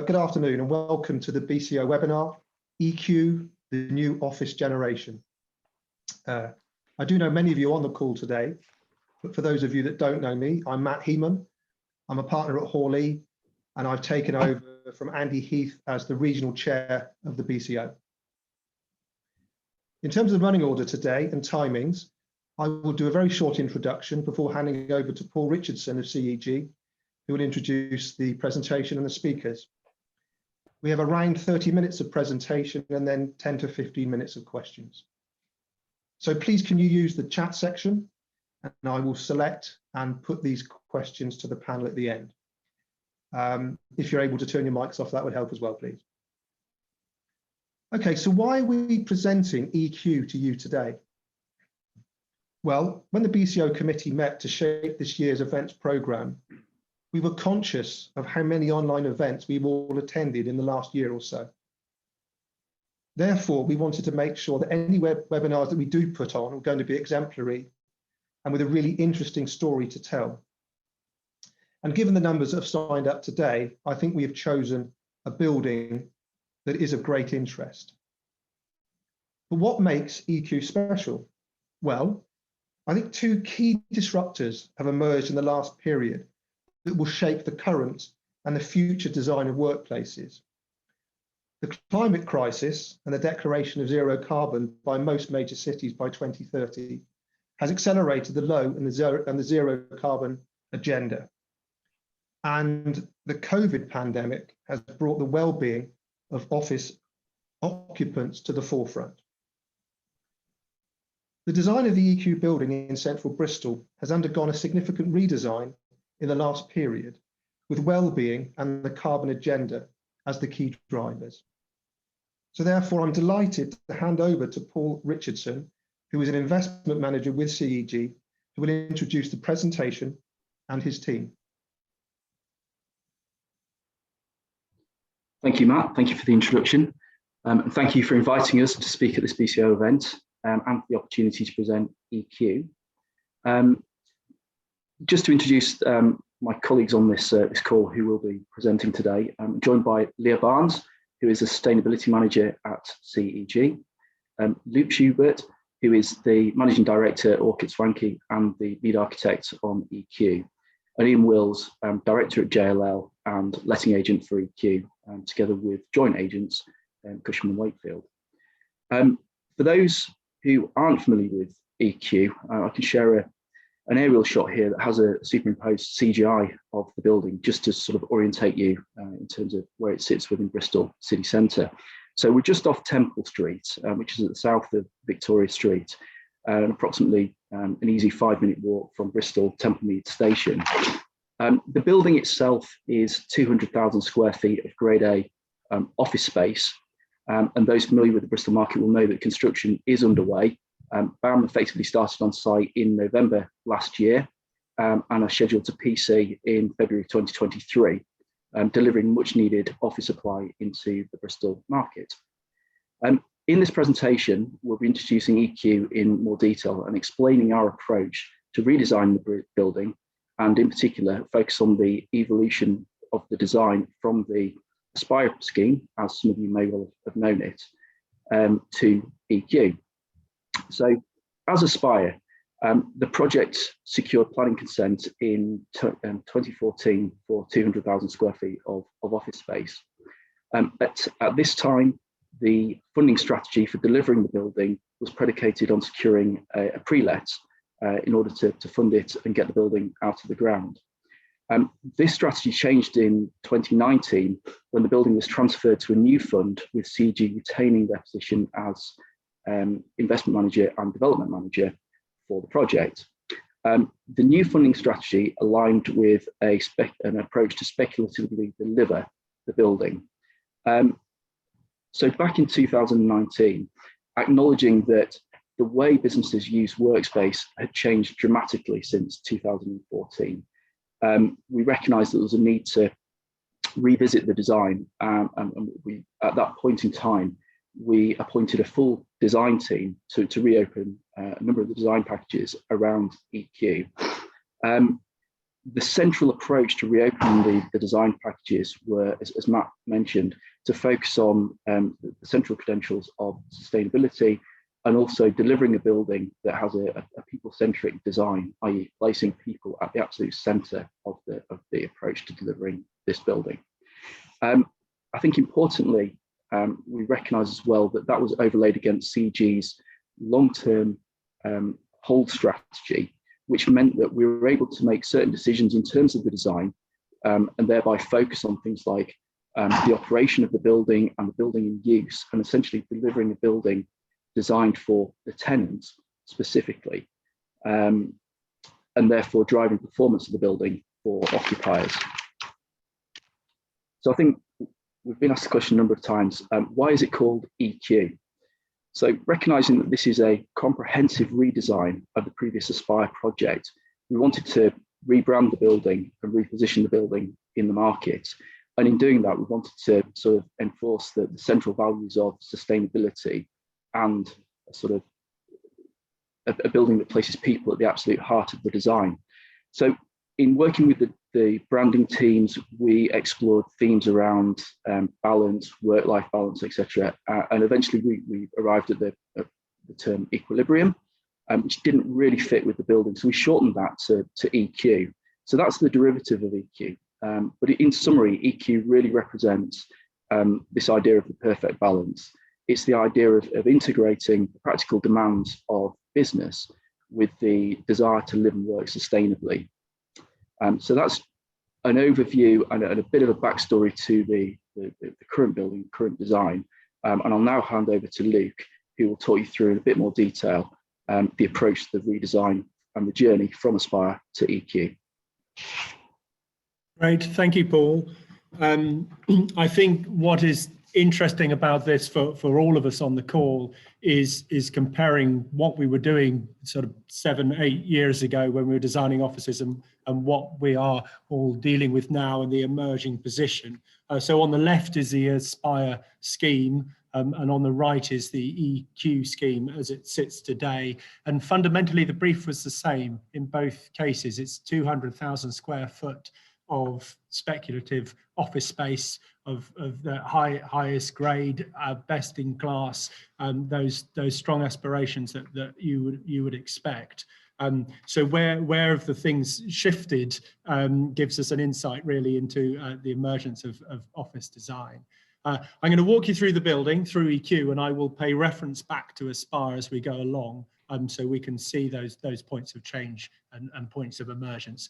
Good afternoon and welcome to the BCO webinar, EQ, the new office generation. I do know many of you on the call today, but for those of you that don't know me, I'm Matt Heeman. I'm a partner at Hawley and I've taken over from Andy Heath as the regional chair of the BCO. In terms of running order today and timings, I will do a very short introduction before handing over to Paul Richardson of CEG, who will introduce the presentation and the speakers. We have around 30 minutes of presentation and then 10 to 15 minutes of questions. So please can you use the chat section and I will select and put these questions to the panel at the end. If you're able to turn your mics off, that would help as well, please. Okay, so why are we presenting EQ to you today? Well, when the BCO committee met to shape this year's events programme, we were conscious of how many online events we've all attended in the last year or so. Therefore, we wanted to make sure that any webinars that we do put on are going to be exemplary and with a really interesting story to tell. And given the numbers that have signed up today, I think we have chosen a building that is of great interest. But what makes EQ special? Well, I think two key disruptors have emerged in the last period that will shape the current and the future design of workplaces. The climate crisis and the declaration of zero carbon by most major cities by 2030 has accelerated the low and the zero carbon agenda. And the COVID pandemic has brought the well-being of office occupants to the forefront. The design of the EQ building in central Bristol has undergone a significant redesign in the last period, with well-being and the carbon agenda as the key drivers. So therefore, I'm delighted to hand over to Paul Richardson, who is an investment manager with CEG, who will introduce the presentation and his team. Thank you, Matt. Thank you for the introduction. And thank you for inviting us to speak at this BCO event and for the opportunity to present EQ. Just to introduce my colleagues on this call who will be presenting today, I'm joined by Leah Barnes, who is a Sustainability Manager at CEG, Luke Schubert, who is the Managing Director at Aukett Swanke and the Lead Architect on EQ, and Ian Wills, Director at JLL and Letting Agent for EQ, together with joint agents, Cushman and Wakefield. For those who aren't familiar with EQ, I can share an aerial shot here that has a superimposed CGI of the building, just to sort of orientate you in terms of where it sits within Bristol City Centre. So we're just off Temple Street, which is at the south of Victoria Street, and approximately an easy 5-minute walk from Bristol Templemead Station. The building itself is 200,000 square feet of Grade A office space, and those familiar with the Bristol market will know that construction is underway. BAM effectively started on site in November last year and are scheduled to PC in February 2023, delivering much needed office supply into the Bristol market. In this presentation, we'll be introducing EQ in more detail and explaining our approach to redesign the building, and in particular, focus on the evolution of the design from the Aspire scheme, as some of you may well have known it, to EQ. So as Aspire, the project secured planning consent in 2014 for 200,000 square feet of office space. At this time, the funding strategy for delivering the building was predicated on securing a pre-let in order to fund it and get the building out of the ground. This strategy changed in 2019 when the building was transferred to a new fund, with CG retaining their position as investment manager and development manager for the project. The new funding strategy aligned with an approach to speculatively deliver the building. So back in 2019, acknowledging that the way businesses use workspace had changed dramatically since 2014, we recognised that there was a need to revisit the design, and we, at that point in time, we appointed a full design team to reopen a number of the design packages around EQ. The central approach to reopening the design packages were, as Matt mentioned, to focus on the central credentials of sustainability and also delivering a building that has a people-centric design, i.e. placing people at the absolute centre of the approach to delivering this building. I think importantly, we recognise as well that that was overlaid against CG's long-term hold strategy, which meant that we were able to make certain decisions in terms of the design and thereby focus on things like the operation of the building and the building in use, and essentially delivering a building designed for the tenants specifically, and therefore driving performance of the building for occupiers. So I think we've been asked the question a number of times, why is it called EQ? So recognising that this is a comprehensive redesign of the previous Aspire project, we wanted to rebrand the building and reposition the building in the market. And in doing that, we wanted to sort of enforce the central values of sustainability and a building that places people at the absolute heart of the design. So in working with the branding teams, we explored themes around balance, work-life balance, etc. And eventually we arrived at the term equilibrium, which didn't really fit with the building. So we shortened that to EQ. So that's the derivative of EQ. But in summary, EQ really represents this idea of the perfect balance. It's the idea of integrating the practical demands of business with the desire to live and work sustainably. So that's an overview and a bit of a backstory to the current building, current design. And I'll now hand over to Luke, who will talk you through in a bit more detail the approach to the redesign and the journey from Aspire to EQ. Great, thank you, Paul. I think what is interesting about this for all of us on the call is comparing what we were doing sort of 7-8 years ago when we were designing offices and what we are all dealing with now in the emerging position. So on the left is the Aspire scheme, and on the right is the EQ scheme as it sits today. And fundamentally, the brief was the same in both cases. It's 200,000 square foot of speculative office space of the highest grade, best in class, those strong aspirations that you would expect. So where have the things shifted gives us an insight really into the emergence of office design. I'm going to walk you through the building through EQ, and I will pay reference back to Aspire as we go along, so we can see those points of change and points of emergence.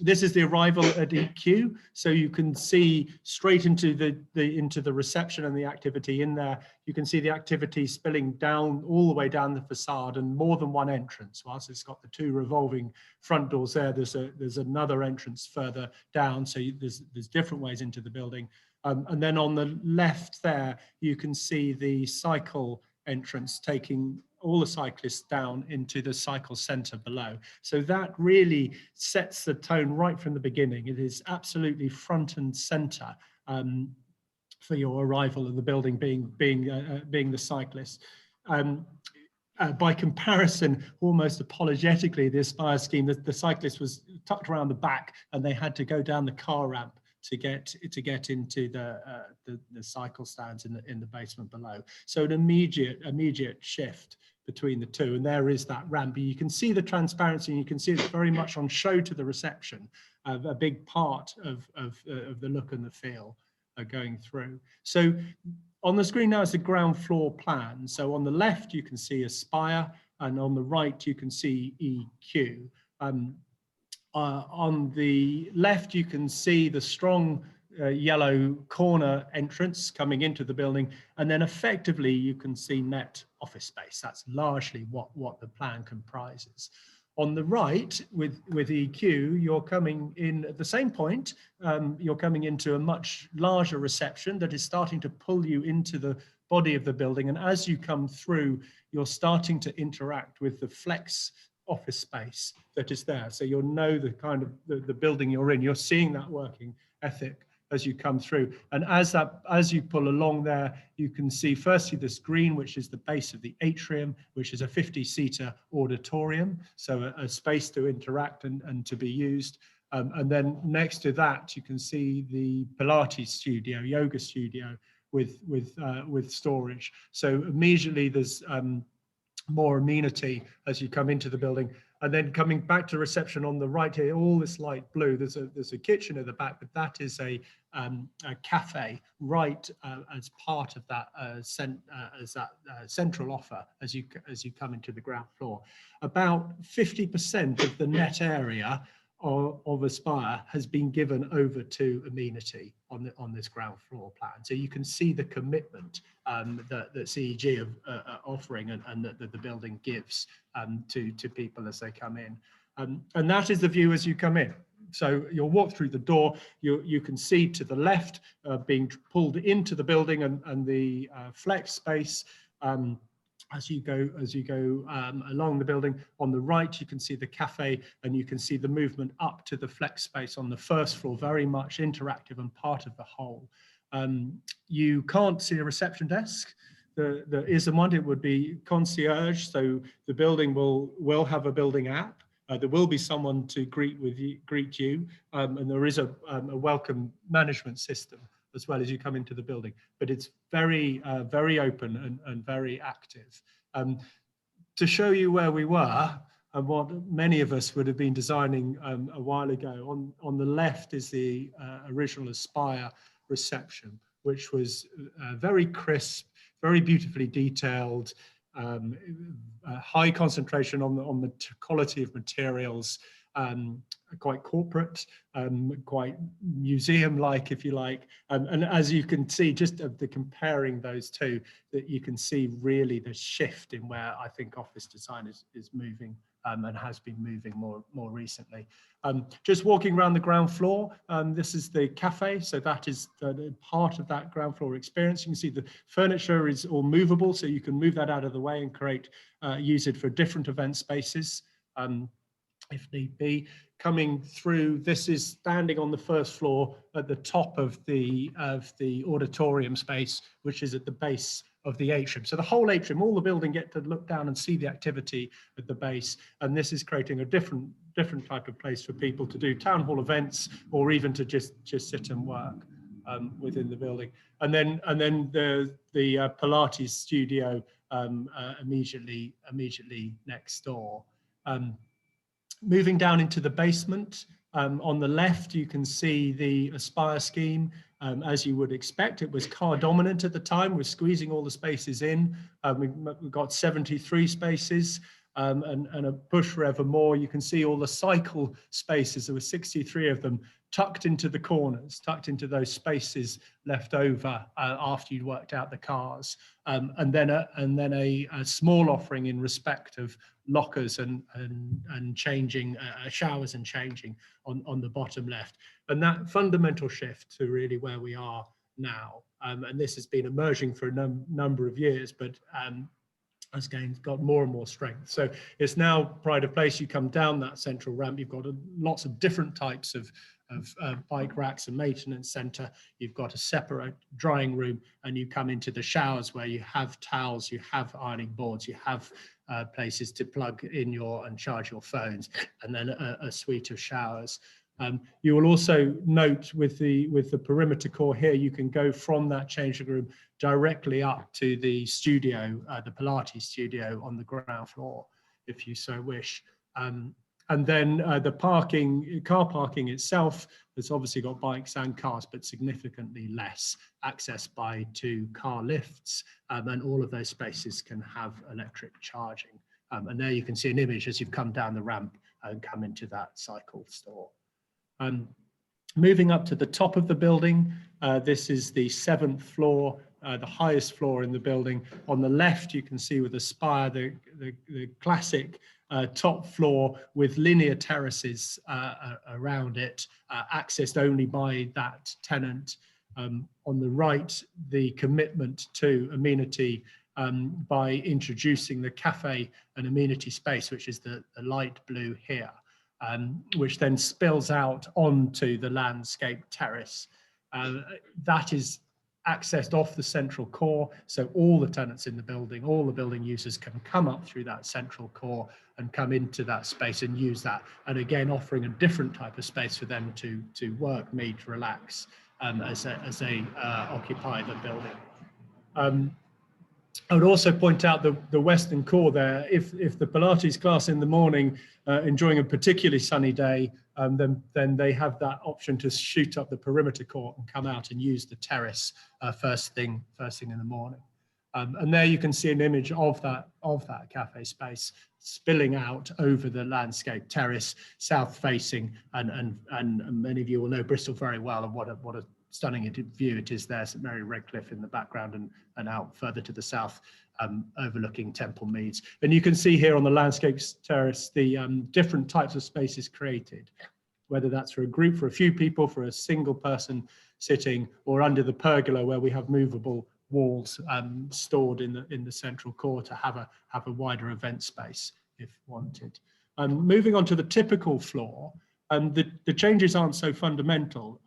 This is the arrival at EQ, so you can see straight into the reception and the activity in there. You can see the activity spilling down all the way down the facade, and more than one entrance. Whilst it's got the two revolving front doors there, there's another entrance further down, so there's different ways into the building. And then on the left there, you can see the cycle entrance taking all the cyclists down into the cycle centre below. So that really sets the tone right from the beginning. It is absolutely front and centre for your arrival in the building being the cyclist. By comparison, almost apologetically, the Aspire scheme, the cyclist was tucked around the back and they had to go down the car ramp to get into the cycle stands in the basement below. So an immediate shift between the two, and there is that ramp. You can see the transparency, and you can see it's very much on show to the reception, a big part of the look and the feel going through. So on the screen now is the ground floor plan. So on the left you can see Aspire, and on the right you can see EQ. On the left, you can see the strong yellow corner entrance coming into the building, and then effectively you can see net office space. That's largely what the plan comprises. On the right, with EQ, you're coming in at the same point. You're coming into a much larger reception that is starting to pull you into the body of the building, and as you come through, you're starting to interact with the flex office space that is there. So you'll know the kind of the building you're in. You're seeing that working ethic as you come through. And as you pull along there, you can see firstly this green, which is the base of the atrium, which is a 50-seater auditorium. So a space to interact and to be used. And then next to that, you can see the Pilates studio, yoga studio with storage. So immediately there's more amenity as you come into the building. And then coming back to reception on the right here, all this light blue, there's a kitchen at the back, but that is a cafe right as part of that central offer as you come into the ground floor. About 50% of the net area of Aspire has been given over to amenity on this ground floor plan. So you can see the commitment that CEG are offering and that the building gives to people as they come in. And that is the view as you come in. So you'll walk through the door, you can see to the left being pulled into the building and the flex space as you go along the building. On the right, you can see the cafe and you can see the movement up to the flex space on the first floor, very much interactive and part of the whole. You can't see a reception desk. There isn't one. It would be concierge. So the building will have a building app. There will be someone to greet you, and there is a welcome management system as well as you come into the building. But it's very open and very active. To show you where we were and what many of us would have been designing a while ago, on the left is the original Aspire reception, which was very crisp, very beautifully detailed, high concentration on the quality of materials, quite corporate, quite museum-like, if you like. And as you can see, just of the comparing those two, that you can see really the shift in where I think office design is moving and has been moving more recently. Just walking around the ground floor, this is the cafe, so that is part of that ground floor experience. You can see the furniture is all movable, so you can move that out of the way and use it for different event spaces. If need be. Coming through, this is standing on the first floor at the top of the auditorium space, which is at the base of the atrium. So the whole atrium, all the building get to look down and see the activity at the base. And this is creating a different type of place for people to do town hall events or even to just sit and work within the building. And then the Pilates studio immediately next door. Moving down into the basement, on the left, you can see the Aspire scheme. As you would expect, it was car dominant at the time. We're squeezing all the spaces in. We've got 73 spaces and a push for ever more. You can see all the cycle spaces. There were 63 of them tucked into the corners, tucked into those spaces left over after you'd worked out the cars. And then a small offering in respect of lockers and changing showers and changing on the bottom left. And that fundamental shift to really where we are now. And this has been emerging for a number of years, but has got more and more strength. So it's now pride of place. You come down that central ramp, you've got lots of different types of bike racks and maintenance center. You've got a separate drying room, and you come into the showers where you have towels, you have ironing boards, you have places to plug in and charge your phones, and then a suite of showers. You will also note with the perimeter core here, you can go from that changing room directly up to the studio, the Pilates studio on the ground floor, if you so wish. And then the car parking itself has obviously got bikes and cars, but significantly less, accessed by 2 car lifts, and all of those spaces can have electric charging. And there you can see an image as you've come down the ramp and come into that cycle store. Moving up to the top of the building, this is the 7th floor, the highest floor in the building. On the left, you can see with Aspire the classic top floor with linear terraces around it, accessed only by that tenant. On the right, the commitment to amenity by introducing the cafe and amenity space, which is the light blue here. Which then spills out onto the landscape terrace. That is accessed off the central core, so all the tenants in the building, all the building users can come up through that central core and come into that space and use that. And again, offering a different type of space for them to work, meet, relax as they occupy the building. I would also point out the western core there. If the Pilates class in the morning, enjoying a particularly sunny day, then they have that option to shoot up the perimeter court and come out and use the terrace first thing in the morning. And there you can see an image of that cafe space spilling out over the landscape terrace, south facing, and many of you will know Bristol very well, and what a stunning view it is there. St Mary Redcliffe in the background, and out further to the south, overlooking Temple Meads. And you can see here on the landscape terrace the different types of spaces created, whether that's for a group, for a few people, for a single person sitting, or under the pergola where we have movable walls stored in the central core to have a wider event space if wanted. Moving on to the typical floor. The changes aren't so fundamental.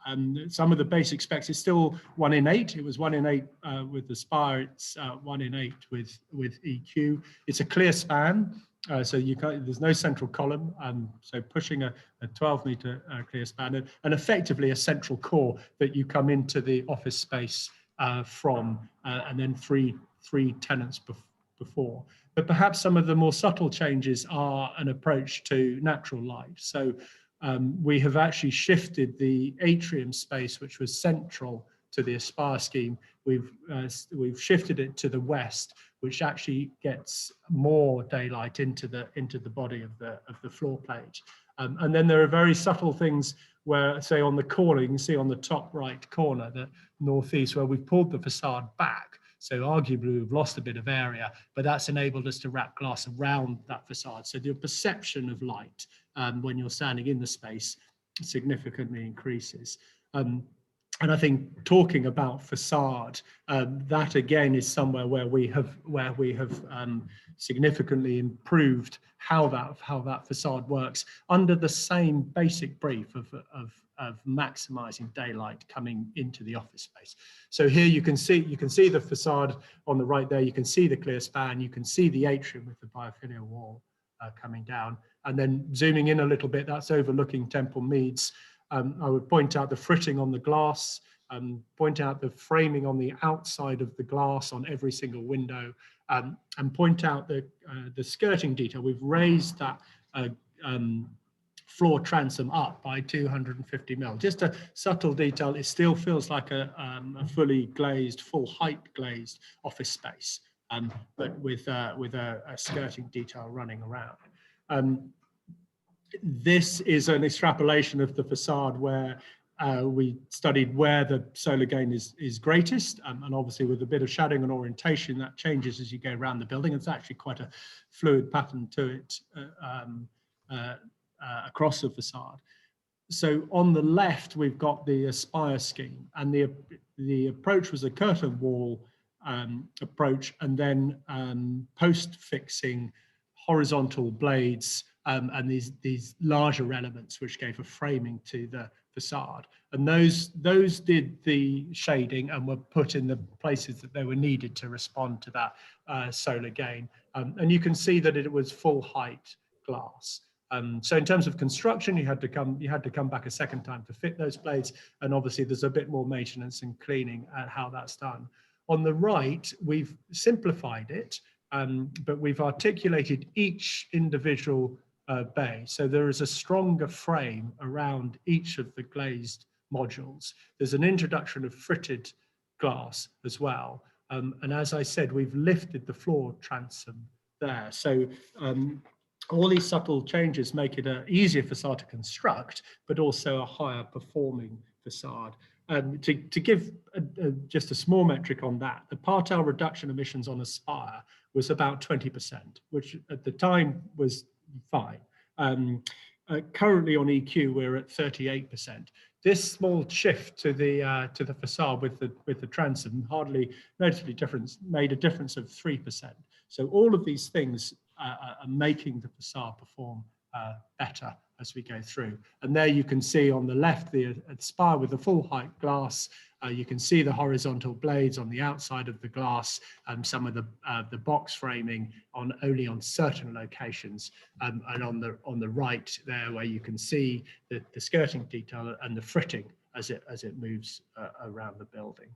Some of the basic specs is still 1 in 8. It was 1 in 8 with the Spire. It's 1 in 8 with EQ. It's a clear span, so there's no central column. So pushing a 12-meter clear span, and effectively a central core that you come into the office space from, and then three tenants before. But perhaps some of the more subtle changes are an approach to natural light. So we have actually shifted the atrium space, which was central to the Aspire scheme. We've shifted it to the west, which actually gets more daylight into the body of the floor plate. And then there are very subtle things where, say, on the corner, you can see on the top right corner, the northeast, where we've pulled the facade back. So arguably we've lost a bit of area, but that's enabled us to wrap glass around that facade. So the perception of light when you're standing in the space significantly increases. And I think talking about facade, that again is somewhere where we have significantly improved how that facade works under the same basic brief of maximizing daylight coming into the office space. So here you can see the facade on the right there. You can see the clear span. You can see the atrium with the biophilia wall coming down. And then zooming in a little bit, that's overlooking Temple Meads. I would point out the fritting on the glass, point out the framing on the outside of the glass on every single window, and point out the skirting detail. We've raised that floor transom up by 250 mil. Just a subtle detail. It still feels like a fully glazed, full height glazed office space, but with a skirting detail running around. This is an extrapolation of the facade where we studied where the solar gain is greatest, and obviously with a bit of shadowing and orientation that changes as you go around the building. It's actually quite a fluid pattern to it across the facade. So on the left we've got the Aspire scheme, and the approach was a curtain wall approach, and then post fixing horizontal blades and these larger elements which gave a framing to the facade, and those did the shading and were put in the places that they were needed to respond to that solar gain. And you can see that it was full height glass. So in terms of construction, you had to come back a second time to fit those blades, and obviously there's a bit more maintenance and cleaning at how that's done. On the right, we've simplified it, but we've articulated each individual bay. So there is a stronger frame around each of the glazed modules. There's an introduction of fritted glass as well. And as I said, we've lifted the floor transom there. So all these subtle changes make it an easier facade to construct, but also a higher performing facade. To give just a small metric on that, the part-hour reduction emissions on Aspire was about 20%, which at the time was fine. Currently on EQ, we're at 38%. This small shift to the facade with the transom hardly noticeably made a difference of 3%. So all of these things are making the facade perform better as we go through. And there you can see on the left the Aspire with the full height glass, You can see the horizontal blades on the outside of the glass, some of the box framing only on certain locations, and on the right there, where you can see the skirting detail and the fritting as it moves around the building.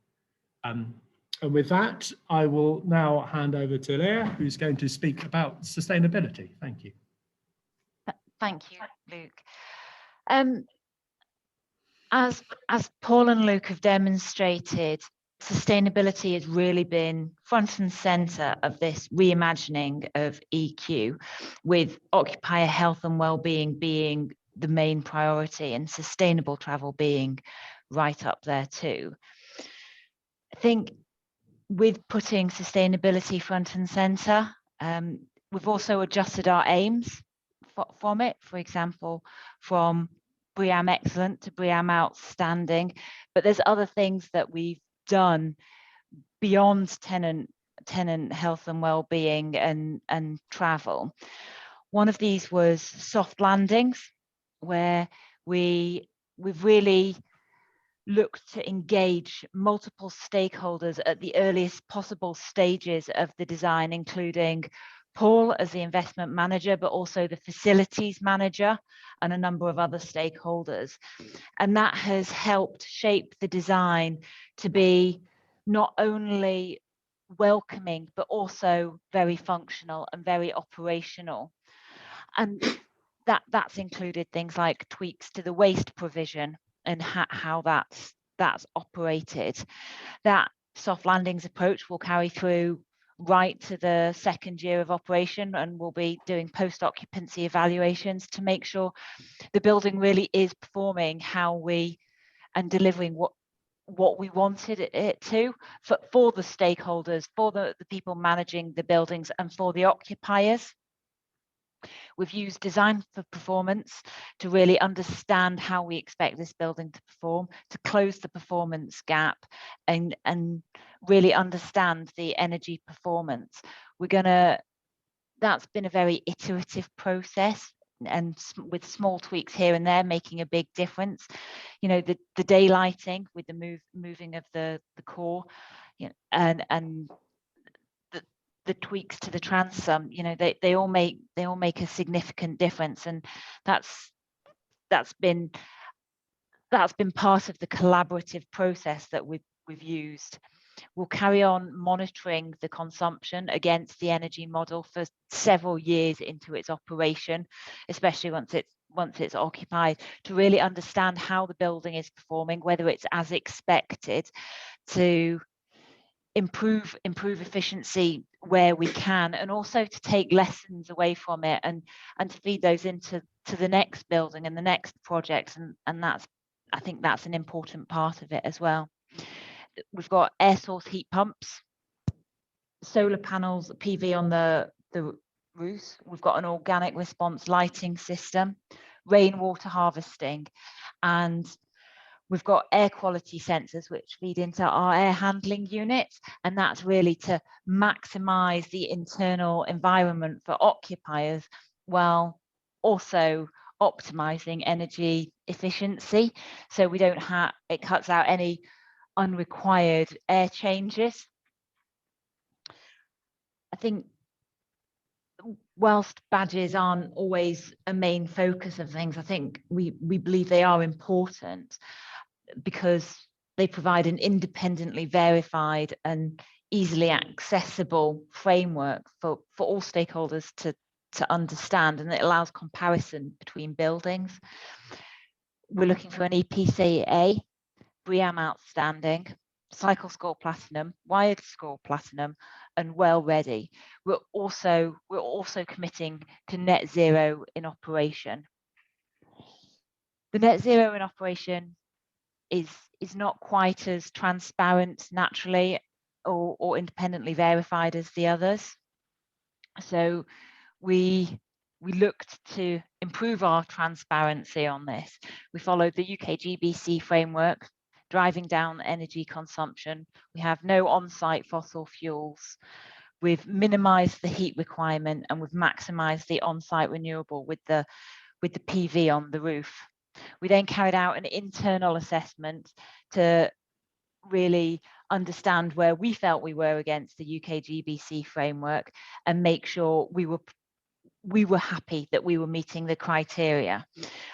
And with that, I will now hand over to Leah, who's going to speak about sustainability. Thank you. Thank you, Luke. As Paul and Luke have demonstrated, sustainability has really been front and centre of this reimagining of EQ, with occupier health and well-being being the main priority and sustainable travel being right up there too. I think with putting sustainability front and centre, we've also adjusted our aims from it, for example, from BREEAM Excellent to BREEAM Outstanding, but there's other things that we've done beyond tenant health and well-being and travel. One of these was soft landings, where we've really looked to engage multiple stakeholders at the earliest possible stages of the design, including Paul as the investment manager, but also the facilities manager and a number of other stakeholders. And that has helped shape the design to be not only welcoming, but also very functional and very operational. And that's included things like tweaks to the waste provision and how that's operated. That soft landings approach will carry through right to the second year of operation, and we'll be doing post-occupancy evaluations to make sure the building really is performing and delivering what we wanted it to for the stakeholders, for the people managing the buildings, and for the occupiers. We've used design for performance to really understand how we expect this building to perform, to close the performance gap and really understand the energy performance. That's been a very iterative process, and with small tweaks here and there making a big difference. You know, the daylighting with the moving of the core, you know, and the tweaks to the transom, you know, they all make a significant difference, and that's been part of the collaborative process that we've used. We'll carry on monitoring the consumption against the energy model for several years into its operation, especially once it's occupied, to really understand how the building is performing, whether it's as expected, to improve efficiency where we can, and also to take lessons away from it and to feed those into the next building and the next project, and I think that's an important part of it as well. We've got air source heat pumps, solar panels, PV on the roofs. We've got an organic response lighting system, rainwater harvesting, and we've got air quality sensors which feed into our air handling units, and that's really to maximize the internal environment for occupiers while also optimizing energy efficiency, so we don't have, it cuts out any unrequired air changes. I think whilst badges aren't always a main focus of things, I think we believe they are important because they provide an independently verified and easily accessible framework for all stakeholders to understand, and it allows comparison between buildings. We're looking for an EPC-A, BREEAM Outstanding, Cycle Score Platinum, Wired Score Platinum, and Well Ready. We're also committing to net zero in operation. The net zero in operation is not quite as transparent naturally or independently verified as the others. So we looked to improve our transparency on this. We followed the UKGBC framework, driving down energy consumption. We have no on-site fossil fuels. We've minimized the heat requirement, and we've maximized the on-site renewable with the PV on the roof. We then carried out an internal assessment to really understand where we felt we were against the UKGBC framework and make sure we were happy that we were meeting the criteria.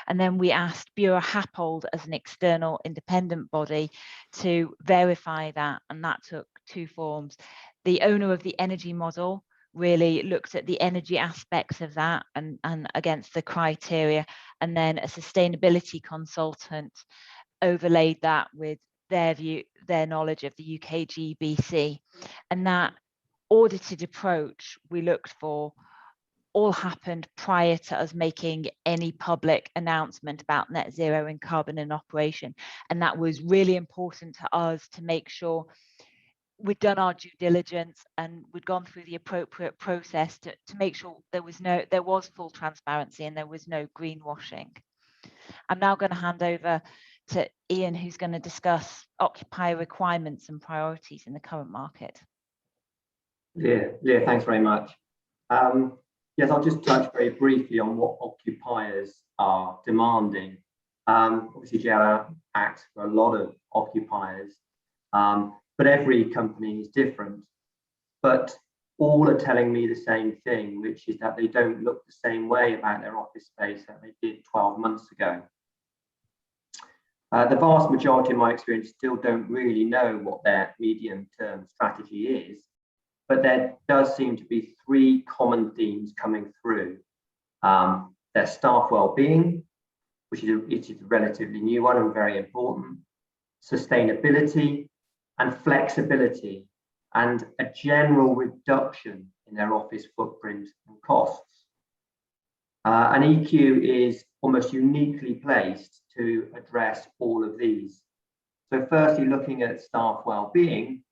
And then we asked Bureau Happold as an external independent body to verify that, and that took two forms. The owner of the energy model really looked at the energy aspects of that and against the criteria, and then a sustainability consultant overlaid that with their view, their knowledge of the UKGBC. And that audited approach we looked for all happened prior to us making any public announcement about net zero in carbon in operation. And that was really important to us to make sure we'd done our due diligence and we'd gone through the appropriate process to make sure there was full transparency and there was no greenwashing. I'm now going to hand over to Ian, who's going to discuss occupier requirements and priorities in the current market. Yeah, thanks very much. Yes, I'll just touch very briefly on what occupiers are demanding. Obviously, JLR acts for a lot of occupiers, but every company is different. But all are telling me the same thing, which is that they don't look the same way about their office space that they did 12 months ago. The vast majority, in my experience, still don't really know what their medium-term strategy is, but there does seem to be three common themes coming through. Their staff well-being, which is a relatively new one and very important, sustainability and flexibility, and a general reduction in their office footprint and costs. And EQ is almost uniquely placed to address all of these. So firstly, looking at staff well-being,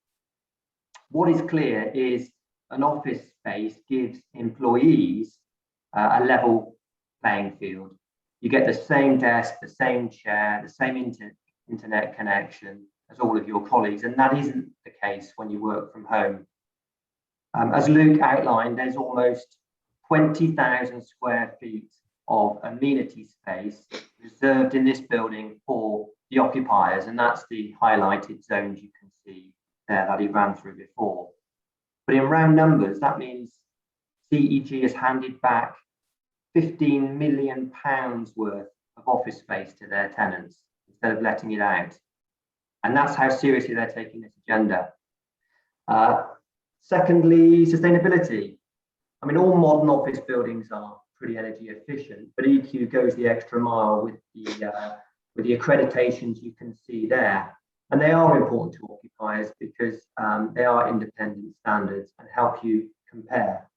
what is clear is an office space gives employees a level playing field. You get the same desk, the same chair, the same internet connection as all of your colleagues, and that isn't the case when you work from home. As Luke outlined, there's almost 20,000 square feet of amenity space reserved in this building for the occupiers, and that's the highlighted zones you can see there that he ran through before. But in round numbers, that means CEG has handed back £15 million worth of office space to their tenants instead of letting it out. And that's how seriously they're taking this agenda. Secondly, sustainability. I mean, all modern office buildings are pretty energy efficient, but EQ goes the extra mile with the accreditations you can see there. And they are important to occupiers because they are independent standards and help you compare.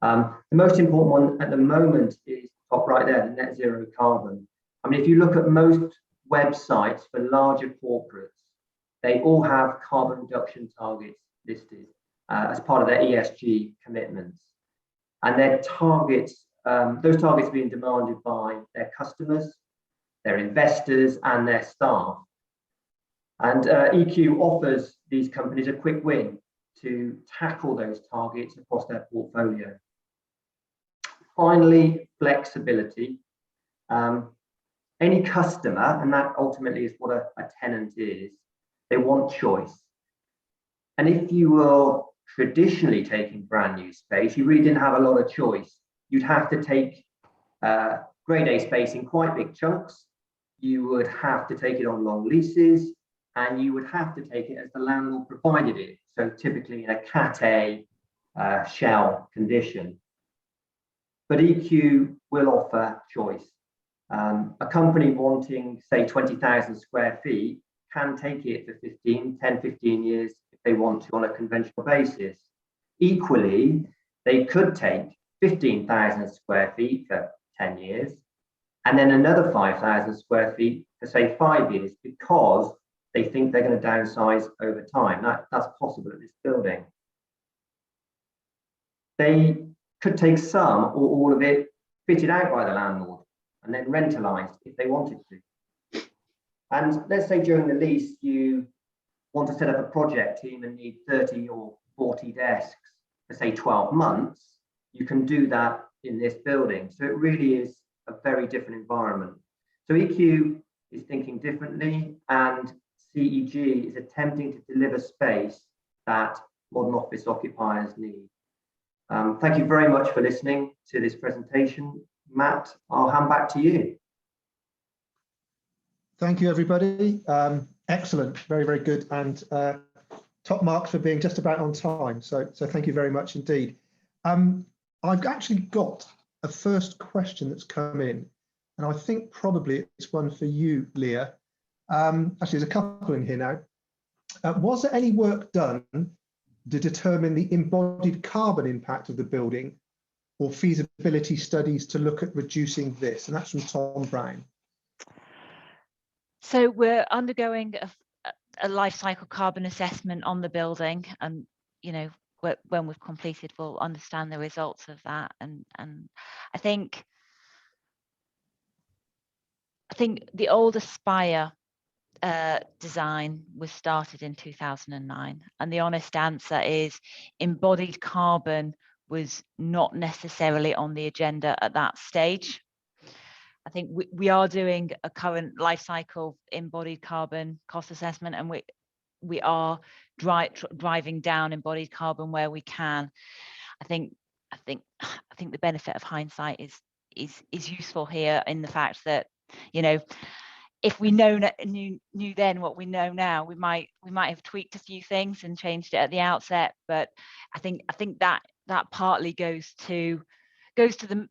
The most important one at the moment is top right there, the net zero carbon. I mean, if you look at most websites for larger corporates, they all have carbon reduction targets listed as part of their ESG commitments. And their targets, those targets are being demanded by their customers, their investors, and their staff. And EQ offers these companies a quick win to tackle those targets across their portfolio. Finally, flexibility. Any customer, and that ultimately is what a tenant is, they want choice. And if you were traditionally taking brand new space, you really didn't have a lot of choice. You'd have to take grade A space in quite big chunks. You would have to take it on long leases, and you would have to take it as the landlord provided it. So typically in a Cat A shell condition. But EQ will offer choice. A company wanting, say, 20,000 square feet can take it for 10, 15 years if they want to on a conventional basis. Equally, they could take 15,000 square feet for 10 years, and then another 5,000 square feet for, say, 5 years, because they think they're going to downsize over time. That's possible at this building. They could take some or all of it fitted out by the landlord and then rentalised if they wanted to. And let's say during the lease, you want to set up a project team and need 30 or 40 desks for, say, 12 months, you can do that in this building. So it really is a very different environment. So EQ is thinking differently and CEG is attempting to deliver space that modern office occupiers need. Thank you very much for listening to this presentation. Matt, I'll hand back to you. Thank you, everybody. Excellent, very, very good, and top marks for being just about on time. So thank you very much indeed. I've actually got a first question that's come in, and I think probably it's one for you, Leah. Actually, there's a couple in here now. Was there any work done to determine the embodied carbon impact of the building, or feasibility studies to look at reducing this? And that's from Tom Brown. So we're undergoing a life cycle carbon assessment on the building, and when we've completed, we'll understand the results of that. And I think the old Aspire design was started in 2009, and the honest answer is embodied carbon was not necessarily on the agenda at that stage. I think we are doing a current life cycle embodied carbon cost assessment, and we are driving down embodied carbon where we can. I think the benefit of hindsight is useful here, in the fact that, if we knew then what we know now, we might have tweaked a few things and changed it at the outset. But I think that partly goes to the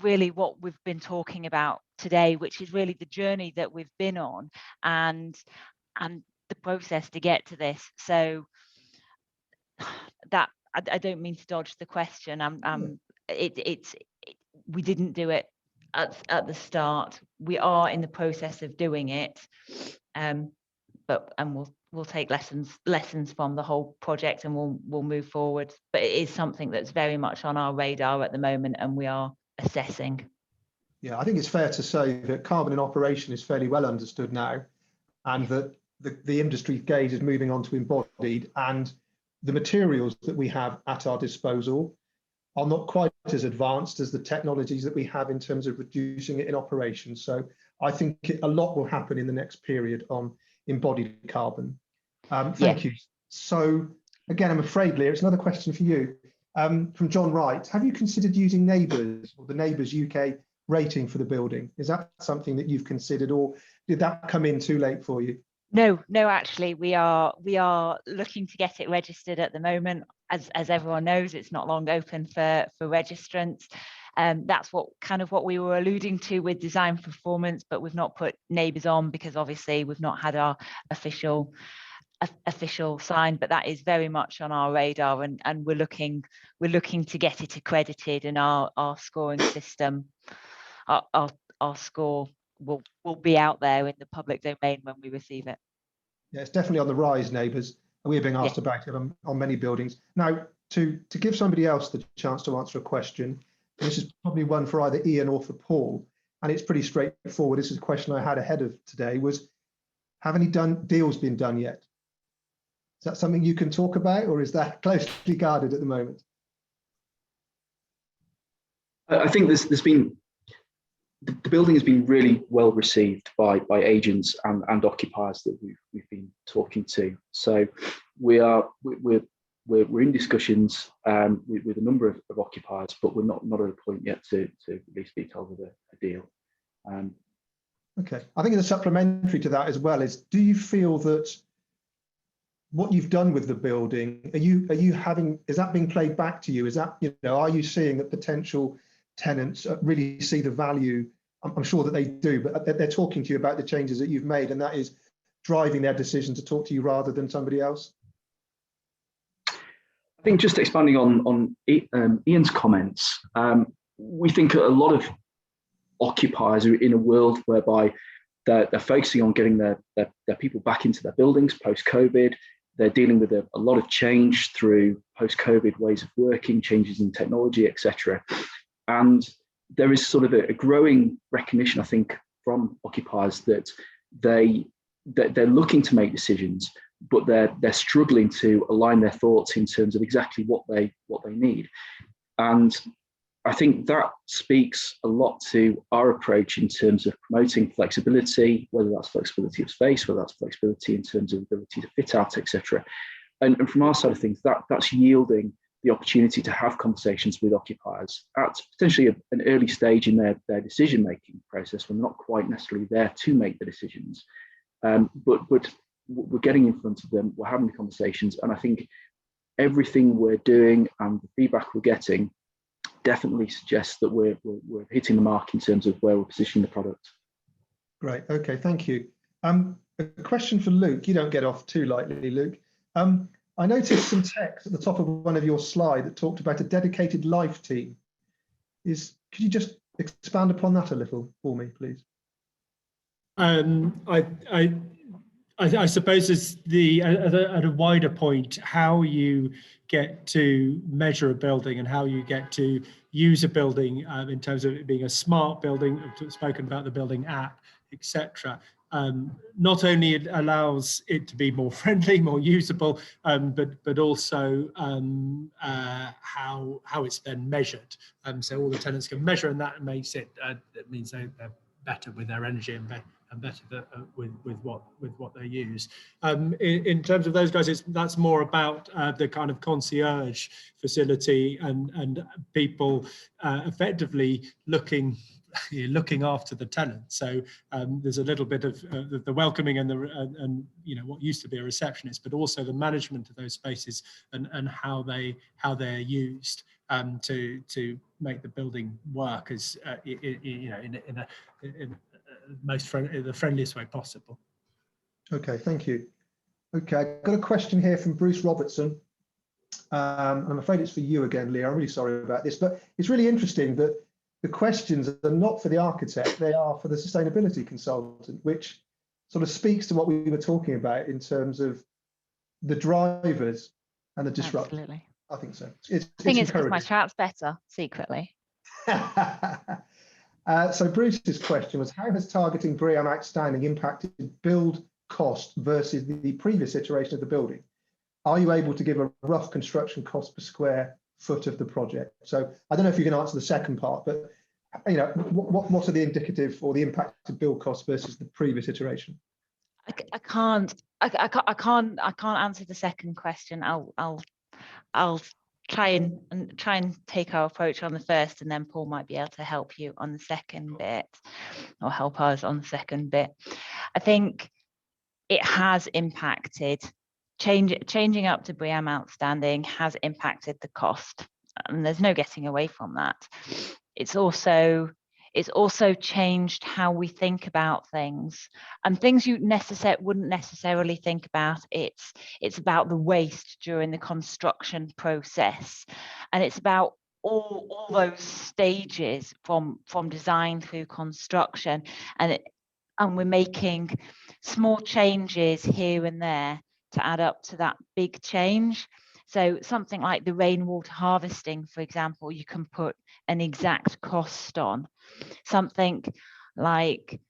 really what we've been talking about today, which is really the journey that we've been on and the process to get to this. So that I don't mean to dodge the question. We didn't do it at the start. We are in the process of doing it, but we'll take lessons from the whole project, and we'll move forward. But it is something that's very much on our radar at the moment, and we are assessing. Yeah, I think it's fair to say that carbon in operation is fairly well understood now, and that the industry gaze is moving on to embodied, and the materials that we have at our disposal are not quite as advanced as the technologies that we have in terms of reducing it in operation. So I think a lot will happen in the next period on embodied carbon. Thank you. So again, I'm afraid, Leah, it's another question for you. From John Wright: have you considered using Neighbours, or the Neighbours UK rating for the building? Is that something that you've considered, or did that come in too late for you? No, actually, we are looking to get it registered at the moment. As everyone knows, it's not long open for registrants. That's what we were alluding to with design performance, but we've not put Neighbours on because obviously we've not had our official sign. But that is very much on our radar, and we're looking to get it accredited, and our scoring system, our score will be out there in the public domain when we receive it. Yeah, it's definitely on the rise, Neighbours. We're being asked about it on many buildings. Now, to give somebody else the chance to answer a question, this is probably one for either Ian or for Paul, and it's pretty straightforward. This is a question I had ahead of today, was, have any deals been done yet? Is that something you can talk about, or is that closely guarded at the moment? I think there's been, the building has been really well received by agents and occupiers that we've been talking to. So we're in discussions with a number of occupiers, but we're not at a point yet to release details of a deal. Okay, I think the supplementary to that as well is, do you feel that what you've done with the building, is that being played back to you? Is that, are you seeing that potential tenants really see the value? I'm sure that they do, but they're talking to you about the changes that you've made, and that is driving their decision to talk to you rather than somebody else? I think just expanding on Ian's comments, we think a lot of occupiers are in a world whereby they're focusing on getting their people back into their buildings post-COVID. They're dealing with a lot of change through post-COVID ways of working, changes in technology, etc. And there is sort of a growing recognition, I think, from occupiers that they're looking to make decisions, but they're struggling to align their thoughts in terms of exactly what they need. And I think that speaks a lot to our approach in terms of promoting flexibility, whether that's flexibility of space, whether that's flexibility in terms of ability to fit out, etc. And from our side of things, that's yielding the opportunity to have conversations with occupiers at potentially an early stage in their decision-making process. We're not quite necessarily there to make the decisions, but we're getting in front of them, we're having the conversations, and I think everything we're doing and the feedback we're getting definitely suggests that we're hitting the mark in terms of where we're positioning the product. Great, okay, thank you. A question for Luke. You don't get off too lightly, Luke. I noticed some text at the top of one of your slides that talked about a dedicated life team. Could you just expand upon that a little for me, please? I suppose it's at a wider point, how you get to measure a building and how you get to use a building in terms of it being a smart building. I've spoken about the building app, etc. Not only it allows it to be more friendly, more usable, but also how it's then measured. So all the tenants can measure, and that makes it. It means they're better with their energy and better with what they use. In terms of those guys, that's more about the kind of concierge facility and people effectively looking after the tenant. So there's a little bit of the welcoming and what used to be a receptionist, but also the management of those spaces and how they're used to make the building work as in the friendliest way possible. Okay, thank you. Okay, I've got a question here from Bruce Robertson. I'm afraid it's for you again, Leah. I'm really sorry about this, but it's really interesting that the questions are not for the architect, they are for the sustainability consultant, which sort of speaks to what we were talking about in terms of the drivers and the disruption. Absolutely. I think so. I think it's because my chart's better, secretly. So Bruce's question was, how has targeting BREEAM outstanding impacted build cost versus the previous iteration of the building? Are you able to give a rough construction cost per square foot of the project? So I don't know if you can answer the second part, but what are the indicative or the impacted build cost versus the previous iteration? I can't answer the second question. I'll try and take our approach on the first, and then Paul might be able to help you on the second bit, or help us on the second bit. I think it has impacted. Changing up to BREEAM outstanding has impacted the cost, and there's no getting away from that. It's also changed how we think about things, and things you wouldn't necessarily think about. It's about the waste during the construction process, and it's about all those stages from design through construction, and we're making small changes here and there to add up to that big change. So something like the rainwater harvesting, for example, you can put an exact cost on. Something like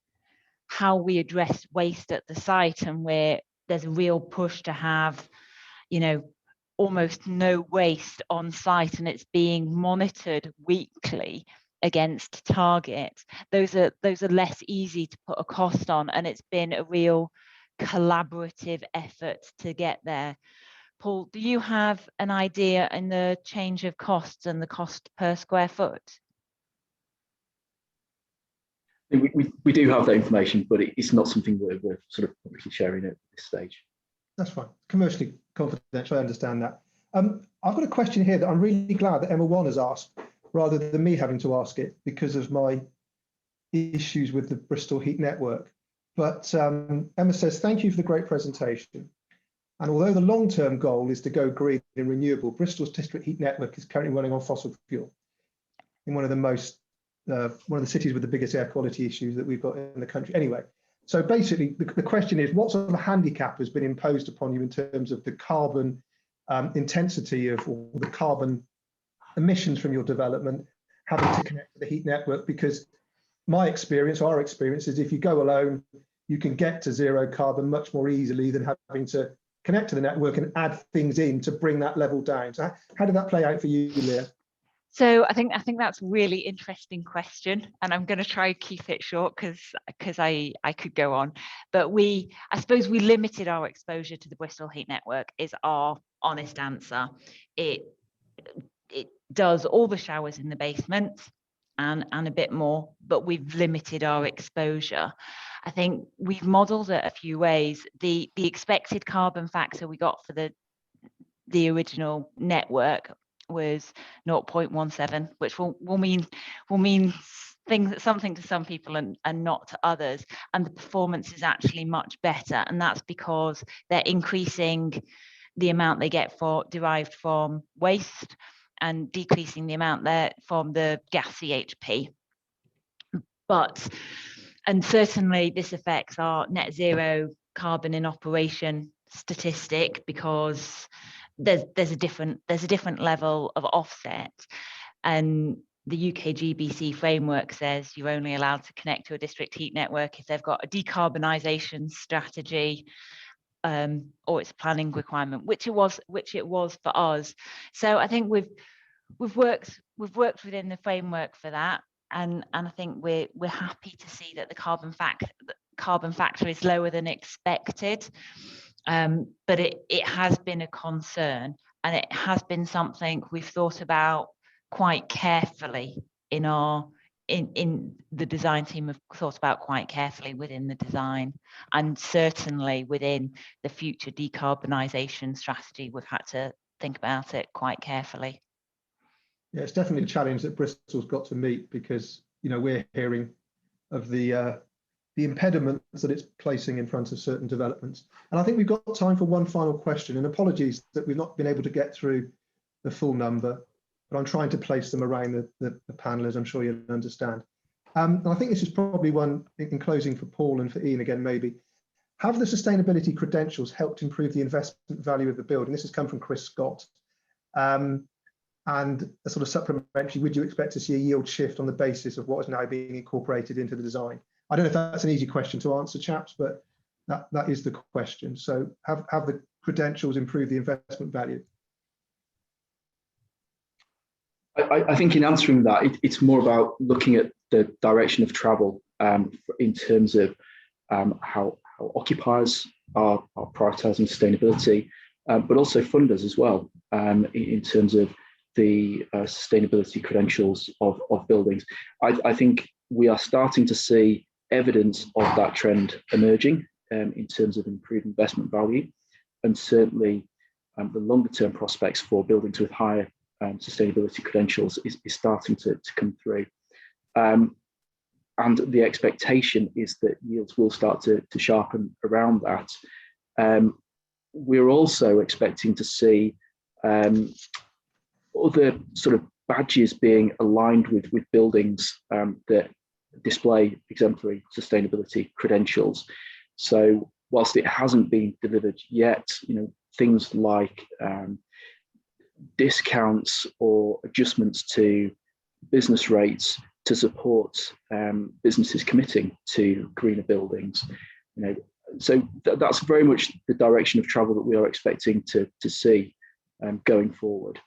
how we address waste at the site, and where there's a real push to have, almost no waste on site, and it's being monitored weekly against target. Those are less easy to put a cost on, and it's been a real collaborative effort to get there. Paul, do you have an idea in the change of costs and the cost per square foot? We do have that information, but it's not something we're sort of publicly sharing at this stage. That's fine. Commercially confidential, I understand that. I've got a question here that I'm really glad that Emma Wan has asked, rather than me having to ask it because of my issues with the Bristol Heat Network. But Emma says, thank you for the great presentation. And although the long-term goal is to go green and renewable, Bristol's district heat network is currently running on fossil fuel in one of the cities with the biggest air quality issues that we've got in the country. Anyway, so basically the question is, what sort of handicap has been imposed upon you in terms of the carbon intensity of, or the carbon emissions from your development having to connect to the heat network? Because my experience, our experience, is if you go alone, you can get to zero carbon much more easily than having to connect to the network and add things in to bring that level down. So how did that play out for you, Leah? So I think that's a really interesting question, and I'm going to try to keep it short because I could go on. But I suppose we limited our exposure to the Bristol Heat Network is our honest answer. It does all the showers in the basement and a bit more, but we've limited our exposure. I think we've modelled it a few ways. The expected carbon factor we got for the original network was 0.17, which will mean something to some people and not to others. And the performance is actually much better, and that's because they're increasing the amount they get derived from waste and decreasing the amount there from the gas CHP. And certainly this affects our net zero carbon in operation statistic, because there's a different level of offset, and the UKGBC framework says you're only allowed to connect to a district heat network if they've got a decarbonisation strategy, or it's a planning requirement, which it was for us. So I think we've worked within the framework for that, and I think we're happy to see that the carbon factor is lower than expected. But it has been a concern, and it has been something we've thought about quite carefully in the design team have thought about quite carefully within the design, and certainly within the future decarbonisation strategy, we've had to think about it quite carefully. Yeah, it's definitely a challenge that Bristol's got to meet, because we're hearing of the impediments that it's placing in front of certain developments. And I think we've got time for one final question, and apologies that we've not been able to get through the full number, but I'm trying to place them around the panel, as I'm sure you'll understand. And I think this is probably one in closing for Paul and for Ian again, maybe. Have the sustainability credentials helped improve the investment value of the building? This has come from Chris Scott. And a sort of supplementary, would you expect to see a yield shift on the basis of what is now being incorporated into the design? I don't know if that's an easy question to answer, chaps, but that is the question. So have the credentials improved the investment value? I think in answering that, it's more about looking at the direction of travel in terms of how occupiers are prioritising sustainability, but also funders as well, in terms of the sustainability credentials of buildings. I think we are starting to see evidence of that trend emerging in terms of improved investment value, and certainly the longer term prospects for buildings with higher sustainability credentials is starting to come through. And the expectation is that yields will start to sharpen around that. We're also expecting to see other sort of badges being aligned with buildings that display exemplary sustainability credentials. So whilst it hasn't been delivered yet, things like discounts or adjustments to business rates to support businesses committing to greener buildings, so that's very much the direction of travel that we are expecting to see going forward.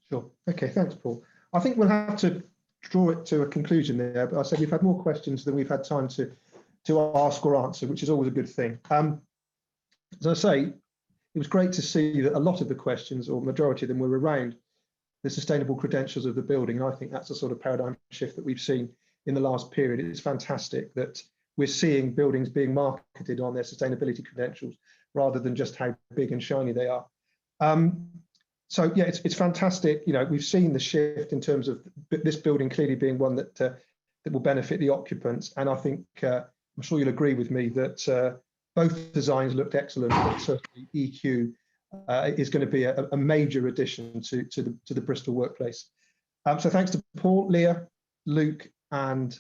Sure. Okay, thanks, Paul. I think we'll have to draw it to a conclusion there, but I said we've had more questions than we've had time to ask or answer, which is always a good thing. As I say, it was great to see that a lot of the questions, or majority of them, were around the sustainable credentials of the building. And I think that's a sort of paradigm shift that we've seen in the last period. It's fantastic that we're seeing buildings being marketed on their sustainability credentials rather than just how big and shiny they are. So yeah, it's fantastic. We've seen the shift in terms of this building clearly being one that will benefit the occupants. And I think I'm sure you'll agree with me that both designs looked excellent, but certainly EQ is going to be a major addition to the Bristol workplace. So thanks to Paul, Leah, Luke, and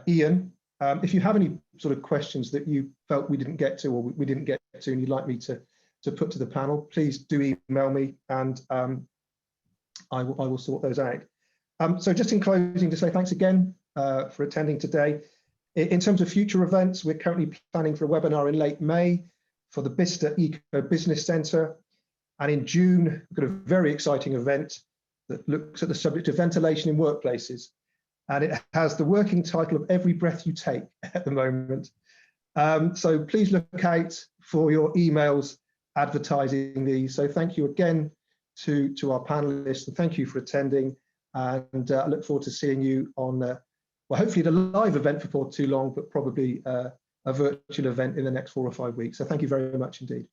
Ian. If you have any sort of questions that you felt we didn't get to, or we didn't get to, and you'd like me to put to the panel, please do email me, and I will sort those out. So just in closing, to say thanks again for attending today. In terms of future events, we're currently planning for a webinar in late May for the Bicester Eco Business Centre, and in June we've got a very exciting event that looks at the subject of ventilation in workplaces. And it has the working title of Every Breath You Take at the moment. So please look out for your emails advertising these. So thank you again to our panelists, and thank you for attending. And I look forward to seeing you on, well, hopefully the live event before too long, but probably a virtual event in the next 4 or 5 weeks. So thank you very much indeed.